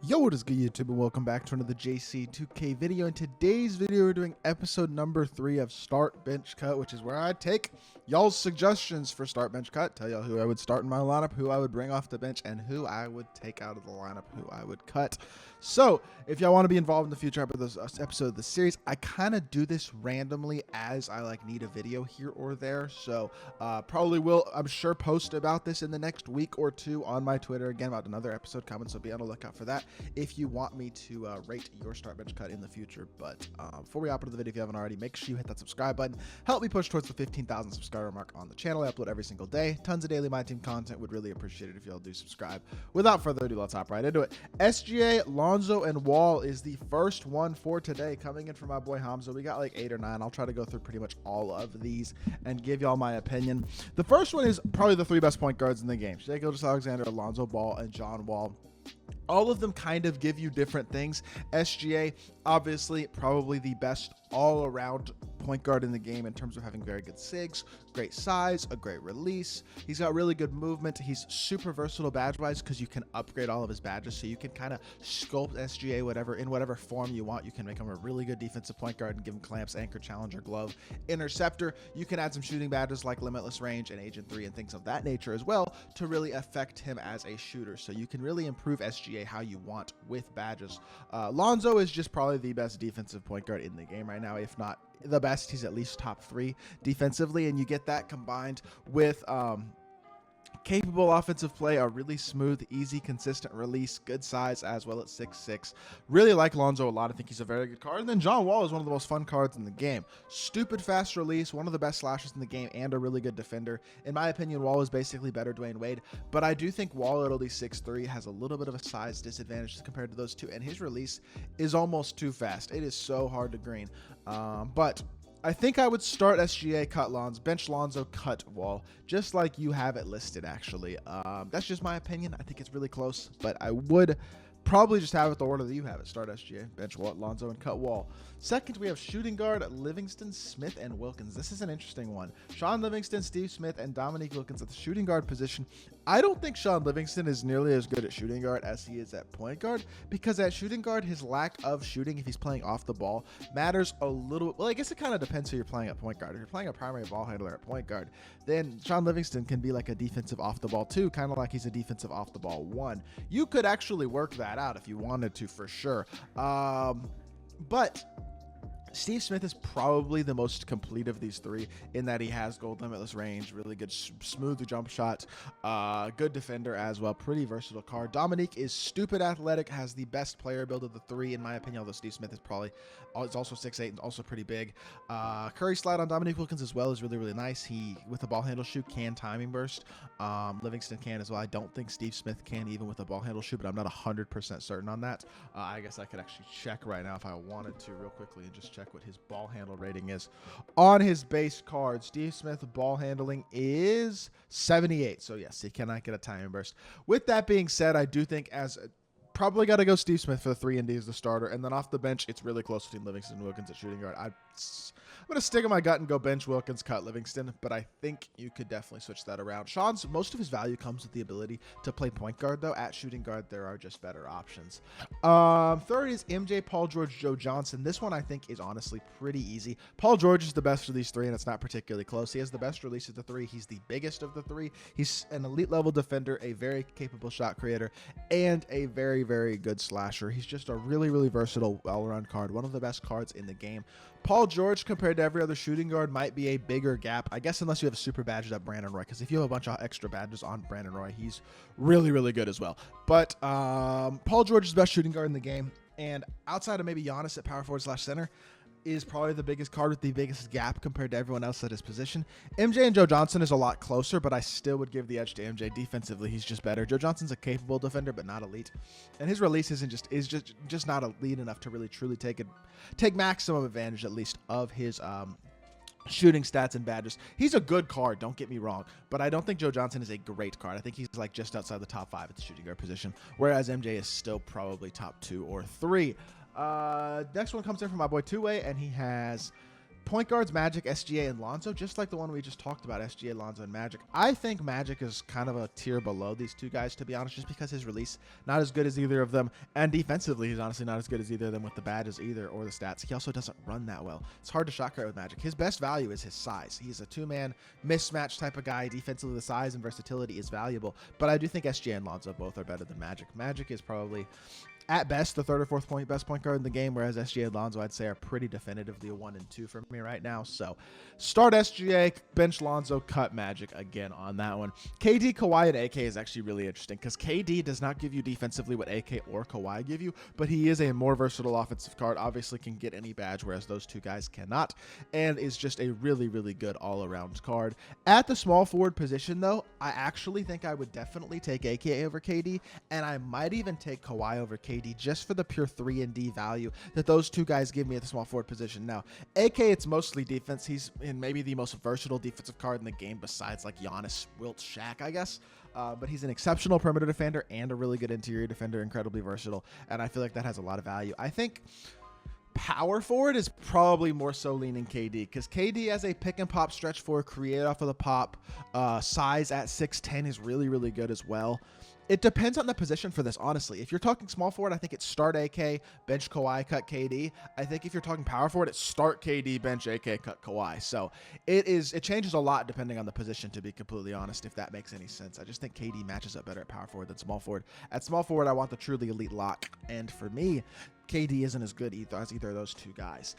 Yo, what is good, YouTube, and welcome back to another JC2K video. In today's video, we're doing episode number 3 of Start Bench Cut, which is where I take y'all's suggestions for Start Bench Cut, tell y'all who I would start in my lineup, who I would bring off the bench, and who I would take out of the lineup, who I would cut. So, if y'all want to be involved in the future episode of the series, I kind of do this randomly as I need a video here or there. So, probably will, I'm sure, post about this in the next week or two on my Twitter, again, about another episode coming, so be on the lookout for that if you want me to rate your Start Bench Cut in the future. But before we hop into the video, if you haven't already, make sure you hit that subscribe button. Help me push towards the 15,000 subscriber mark on the channel. I upload every single day. Tons of daily MyTEAM content. Would really appreciate it if y'all do subscribe. Without further ado, let's hop right into it. SGA, Lonzo, and Wall is the first one for today, coming in from my boy Hamza. We got like 8 or 9. I'll try to go through pretty much all of these and give y'all my opinion. The first one is probably the 3 best point guards in the game: Shai Gilgeous-Alexander, Lonzo Ball, and John Wall. All of them kind of give you different things. SGA, obviously, probably the best all-around point guard in the game in terms of having very good sigs, great size, a great release. He's got really good movement. He's super versatile badge-wise because you can upgrade all of his badges, so you can kind of sculpt SGA in whatever form you want. You can make him a really good defensive point guard and give him clamps, anchor, challenger, glove, interceptor. You can add some shooting badges like limitless range and agent 3 and things of that nature as well to really affect him as a shooter. So you can really improve SGA how you want with badges. Lonzo is just probably the best defensive point guard in the game right now, if not the best. He's at least top 3 defensively, and you get that combined with capable offensive play, a really smooth, easy, consistent release, good size as well at 6'6". Really like Lonzo a lot. I think he's a very good card. And then John Wall is one of the most fun cards in the game. Stupid fast release, one of the best slashers in the game, and a really good defender. In my opinion, Wall is basically better Dwayne Wade, but I do think Wall at only 6'3" has a little bit of a size disadvantage compared to those two, and his release is almost too fast. It is so hard to green. But I think I would start SGA, cut Lonzo, bench Lonzo, cut Wall, just like you have it listed, actually. That's just my opinion. I think it's really close, but I would probably just have it the order that you have it. Start SGA, bench Lonzo, and cut Wall. Second, we have shooting guard Livingston, Smith, and Wilkins. This is an interesting one. Sean Livingston, Steve Smith, and Dominique Wilkins at the shooting guard position. I don't think Sean Livingston is nearly as good at shooting guard as he is at point guard, because at shooting guard, his lack of shooting, if he's playing off the ball, matters a little. Well, I guess it kind of depends who you're playing at point guard. If you're playing a primary ball handler at point guard, then Sean Livingston can be like a defensive off the ball 2, kind of like he's a defensive off the ball 1. You could actually work that out if you wanted to, for sure. But Steve Smith is probably the most complete of these 3 in that he has gold limitless range, really good smooth jump shot, good defender as well, pretty versatile card. Dominique is stupid athletic, has the best player build of the 3 in my opinion, although Steve Smith is also 6'8" and also pretty big. Curry slide on Dominique Wilkins as well is really, really nice. He, with a ball handle shoot, can timing burst. Livingston can as well. I don't think Steve Smith can even with a ball handle shoot, but I'm not 100% certain on that. I guess I could actually check right now if I wanted to real quickly and just check what his ball handle rating is on his base card. Steve Smith ball handling is 78, so yes, he cannot get a timing burst. With that being said, I do think probably got to go Steve Smith for the 3 and D as the starter, and then off the bench it's really close between Livingston and Wilkins at shooting guard. I'm going to stick in my gut and go bench Wilkins, cut Livingston, but I think you could definitely switch that around. Sean's, most of his value comes with the ability to play point guard, though. At shooting guard, there are just better options. Third is MJ, Paul George, Joe Johnson. This one I think is honestly pretty easy. Paul George is the best of these 3, and it's not particularly close. He has the best release of the 3. He's the biggest of the 3. He's an elite level defender, a very capable shot creator, and a very, very good slasher. He's just a really, really versatile all-around card, one of the best cards in the game. Paul George, compared to every other shooting guard, might be a bigger gap, I guess, unless you have a super badged up Brandon Roy, because if you have a bunch of extra badges on Brandon Roy, he's really, really good as well. But Paul George is the best shooting guard in the game, and outside of maybe Giannis at power forward / center, is probably the biggest card with the biggest gap compared to everyone else at his position. MJ and Joe Johnson is a lot closer, but I still would give the edge to MJ. Defensively, he's just better. Joe Johnson's a capable defender, but not elite, and his release is just not elite enough to really truly take maximum advantage, at least, of his shooting stats and badges. He's a good card, don't get me wrong, but I don't think Joe Johnson is a great card. I think he's like just outside the top 5 at the shooting guard position, whereas MJ is still probably top 2 or 3. Next one comes in from my boy Two-Way, and he has Point guards, Magic, SGA, and Lonzo, just like the one we just talked about, SGA, Lonzo, and Magic. I think Magic is kind of a tier below these two guys, to be honest, just because his release, not as good as either of them, and defensively, he's honestly not as good as either of them with the badges either, or the stats. He also doesn't run that well. It's hard to shot create with Magic. His best value is his size. He's a two-man mismatch type of guy. Defensively, the size and versatility is valuable, but I do think SGA and Lonzo both are better than Magic. Magic is probably, at best, the third or fourth best point guard in the game, whereas SGA and Lonzo, I'd say, are pretty definitively a 1 and 2 for me right now. So start SGA, bench Lonzo, cut Magic again on that one. KD, Kawhi, and AK is actually really interesting because KD does not give you defensively what AK or Kawhi give you, but he is a more versatile offensive card, obviously can get any badge, whereas those two guys cannot, and is just a really, really good all-around card. At the small forward position, though, I actually think I would definitely take AK over KD, and I might even take Kawhi over KD just for the pure 3 and D value that those two guys give me at the small forward position. Now, AK, it's mostly defense. He's in maybe the most versatile defensive card in the game besides like Giannis, Wilt, Shaq, I guess. But he's an exceptional perimeter defender and a really good interior defender, incredibly versatile, and I feel like that has a lot of value. I think power forward is probably more so leaning KD because KD as a pick and pop stretch forward, create off of the pop, size at 6'10" is really, really good as well. It depends on the position for this, honestly. If you're talking small forward, I think it's start AK, bench Kawhi, cut KD. I think if you're talking power forward, it's start KD, bench AK, cut Kawhi. So it changes a lot depending on the position, to be completely honest, if that makes any sense. I just think KD matches up better at power forward than small forward. At small forward, I want the truly elite lock. And for me, KD isn't as good as either of those two guys.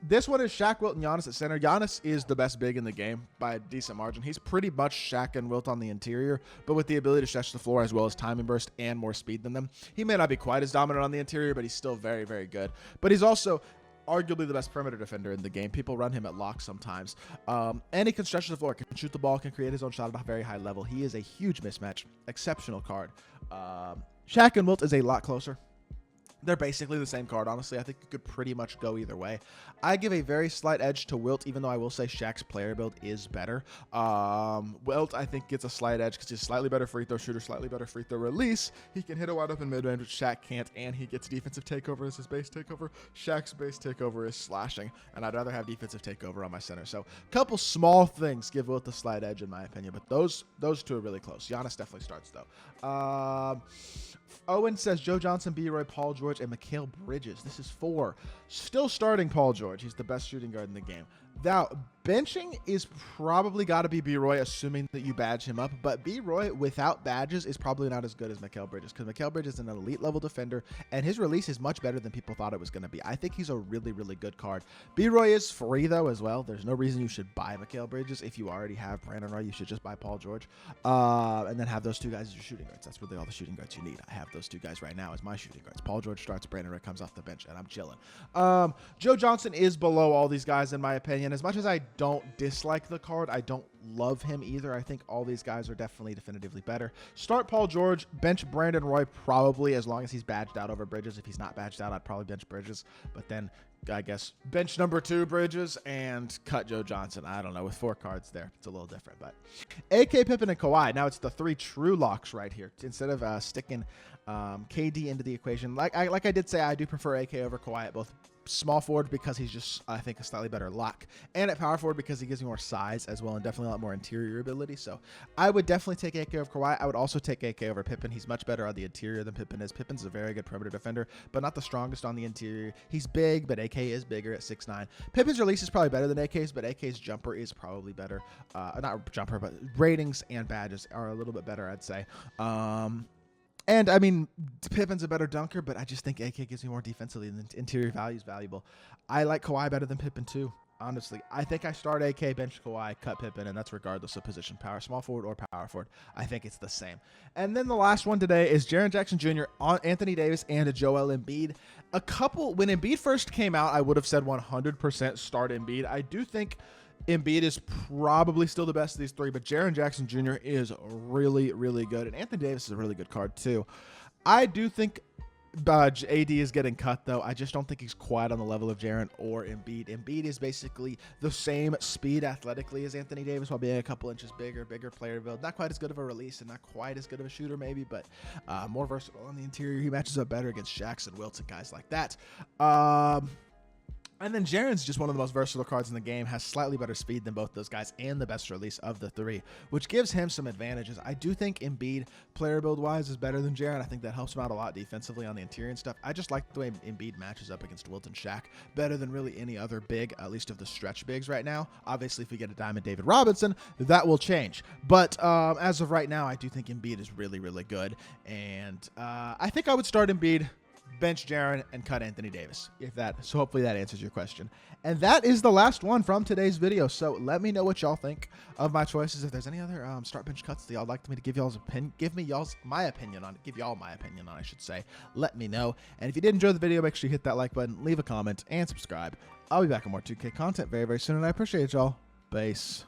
This one is Shaq, Wilt, and Giannis at center. Giannis is the best big in the game by a decent margin. He's pretty much Shaq and Wilt on the interior, but with the ability to stretch the floor as well as timing burst and more speed than them. He may not be quite as dominant on the interior, but he's still very, very good. But he's also arguably the best perimeter defender in the game. People run him at lock sometimes. And he can stretch the floor, can shoot the ball, can create his own shot at a very high level. He is a huge mismatch. Exceptional card. Shaq and Wilt is a lot closer. They're basically the same card, honestly. I think it could pretty much go either way. I give a very slight edge to Wilt, even though I will say Shaq's player build is better. Wilt, I think, gets a slight edge because he's a slightly better free throw shooter, slightly better free throw release. He can hit a wide open mid-range, which Shaq can't, and he gets defensive takeover as his base takeover. Shaq's base takeover is slashing, and I'd rather have defensive takeover on my center. So a couple small things give Wilt the slight edge, in my opinion, but those two are really close. Giannis definitely starts, though. Owen says Joe Johnson, B. Roy, Paul George, and Mikal Bridges. This is 4. Still starting Paul George. He's the best shooting guard in the game. Now, benching is probably got to be B. Roy, assuming that you badge him up. But B. Roy, without badges, is probably not as good as Mikal Bridges because Mikal Bridges is an elite level defender, and his release is much better than people thought it was going to be. I think he's a really, really good card. B. Roy is free, though, as well. There's no reason you should buy Mikal Bridges. If you already have Brandon Roy, you should just buy Paul George. And then have those two guys as your shooting guards. That's really all the shooting guards you need. I have those two guys right now as my shooting guards. Paul George starts, Brandon Roy comes off the bench, and I'm chilling. Joe Johnson is below all these guys, in my opinion. As much as I don't dislike the card, I don't love him either. I think all these guys are definitely definitively better. Start Paul George, bench Brandon Roy probably, as long as he's badged out over Bridges. If he's not badged out, I'd probably bench Bridges, but then I guess bench number 2 Bridges and cut Joe Johnson. I don't know, with 4 cards there, it's a little different. But AK, Pippen, and Kawhi. Now it's the 3 true locks right here. Instead of sticking KD into the equation, like I did say, I do prefer AK over Kawhi at both small forward because he's just, I think, a slightly better lock, and at power forward because he gives me more size as well and definitely a lot more interior ability. So I would definitely take AK over Kawhi. I would also take AK over Pippen. He's much better on the interior than Pippen is. Pippen's a very good perimeter defender, but not the strongest on the interior. He's big, but AK is bigger at 6'9". Pippen's release is probably better than AK's, but AK's jumper is probably better. Not jumper, but ratings and badges are a little bit better, I'd say. And, I mean, Pippen's a better dunker, but I just think AK gives me more defensively, and the interior value is valuable. I like Kawhi better than Pippen, too, honestly. I think I start AK, bench Kawhi, cut Pippen, and that's regardless of position, power small forward or power forward. I think it's the same. And then the last one today is Jaren Jackson Jr., Anthony Davis, and Joel Embiid. When Embiid first came out, I would have said 100% start Embiid. I do think Embiid is probably still the best of these 3, but Jaren Jackson Jr. is really, really good. And Anthony Davis is a really good card, too. I do think AD is getting cut, though. I just don't think he's quite on the level of Jaren or Embiid. Embiid is basically the same speed athletically as Anthony Davis while being a couple inches bigger player build. Not quite as good of a release and not quite as good of a shooter, maybe, but more versatile on the interior. He matches up better against Shaqs and Wilts and guys like that. And then Jaren's just one of the most versatile cards in the game, has slightly better speed than both those guys and the best release of the three, which gives him some advantages. I do think Embiid, player build-wise, is better than Jaren. I think that helps him out a lot defensively on the interior and stuff. I just like the way Embiid matches up against Wilt and Shaq better than really any other big, at least of the stretch bigs right now. Obviously, if we get a Diamond David Robinson, that will change. But as of right now, I do think Embiid is really, really good. And I think I would start Embiid, bench Jaren, and cut Anthony Davis. So hopefully that answers your question. And that is the last one from today's video. So let me know what y'all think of my choices. If there's any other start bench cuts that y'all like me to give y'all's opinion, my opinion on it, I should say. Let me know. And if you did enjoy the video, make sure you hit that like button, leave a comment, and subscribe. I'll be back with more 2K content very, very soon, and I appreciate y'all. Peace.